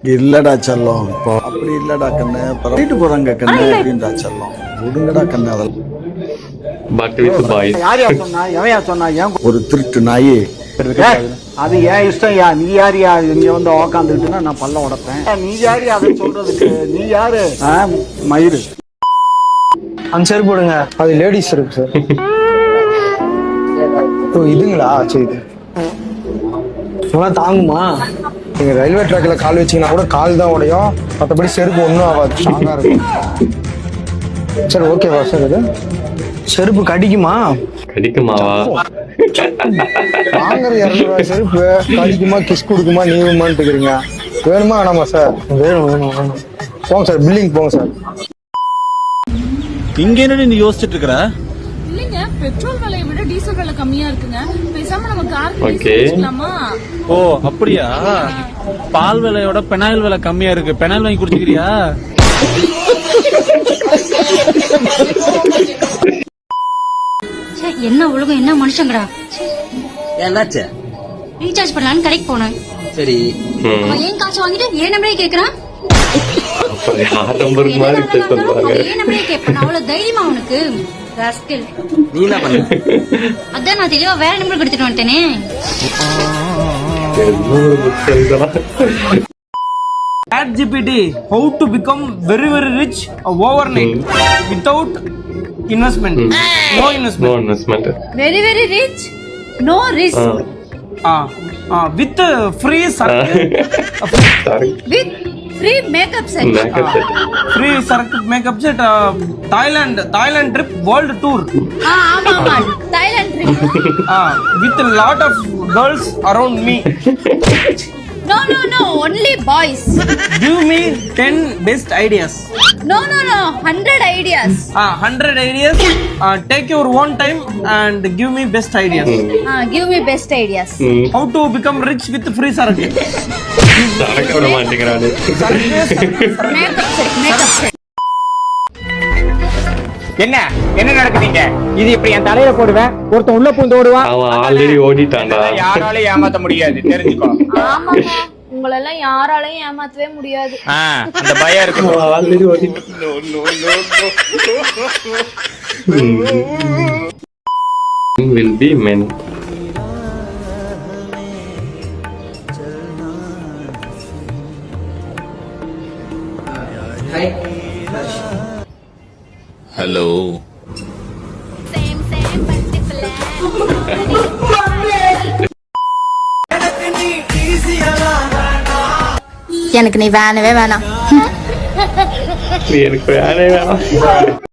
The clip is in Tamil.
இல்லடா செல்லம், இப்போ அப்படி இல்லடா கண்ணு, வீட்டு போறாங்க கண்ணு அப்படின்றா செல்லம். விடுங்கடா கண்ணு அதெல்லாம். யாரையா சொன்னா ஏன் ஒரு திருட்டு நாயி அது ஏன் இஷ்டம். நீ யாரியா இங்க வந்து உக்காந்துக்கிட்டுனா நான் பல்ல உடப்பேன். நீ யாரு அதை சொல்றதுக்கு? நீ யாரு? மயிறு அந்த செருப்பு போடுங்க, அது லேடிஸ் செருப்பு சார். ஓ இதுங்களா? சரி, இதெல்லாம் தாங்குமா? நீங்க ரயில்வே ட்ராக்ல கால் வச்சீங்கன்னா கூட கால் தான் உடையும், மற்றபடி செருப்பு ஒன்றும் ஆகாது, ஸ்ட்ராங்கா இருக்கும். சரி ஓகேவா சார்? இது செருப்பு கடிக்குமா? கடிக்குமாவா? வாங்குறது 200 ரூபாய் செருப்பு கடிக்குமா, கிஸ் கொடுக்குமா, நீவுமான்னு இருக்கிறீங்க. வேணுமா வேணாமா சார்? வேணும் வேணும் வேணும். போங்க சார், பில்லிங் போங்க சார். இங்க என்ன நீ யோசிச்சுட்டு இருக்கற? இல்லங்க, பெட்ரோல் விலையை விட டீசல் விலை கம்மியா இருக்குங்க. பேசாம நம்ம காருக்கு ஓகே. வச்சுக்கலாமா? ஓ அப்படியா? பால் விலையோட பெனாயில் விலை கம்மியா இருக்கு. பெனாயில் வாங்கி குடிச்சுக்கிறியா? என்ன ஒழுங்கும், என்ன மனுஷங்கடா. என்னாச்சு? ரீசார்ஜ் பண்ணலான்னு கடைக்கு போனேன். சரி, அவன் ஏன் காசு வாங்கிட்டு ஏன் நம்பரே கேக்குறான். ஏன் நம்பரே கேட்பான். அவ்வளவு தைரியமா அவனுக்கு? ராஸ்கல். நீ என்ன பண்ண? அதான் நான் தெளிவா வேற நம்பர் கொடுத்துட்டு வந்துட்டேனே. ChatGPT, how to become very rich overnight without investment. No investment. Very rich, no risk. With free With free makeup set. free circuit makeup set. Thailand trip world tour. ஆமா Thailand trip. With a lot of girls around me. No, only boys. Give me 10 best ideas. No, 100 ideas. 100 ideas. Take your own time and give me best ideas. Give me best ideas. How to become rich with free circuit. விட மாட்டேங்கிறாரு. Makeup set. என்ன நடக்குதுங்க? இது இப்படி என் தலையில போடுவேன், ஒருத்தன் உள்ள பூந்து ஓடுவான். அவன் ஆல்ரெடி ஓடிட்டான்டா. யாராலையும் ஏமாத்த முடியாது, தெரிஞ்சுக்கோ. ஆமாமா, உங்களெல்லாம் யாராலையும் ஏமாத்தவே முடியாது. அந்த பயம் இருக்கு. ஆல்ரெடி ஓடிட்டான். will be men. Hello. எனக்கு நீ வேணவே வேணாம். எனக்கு வேணவே வேணாம்.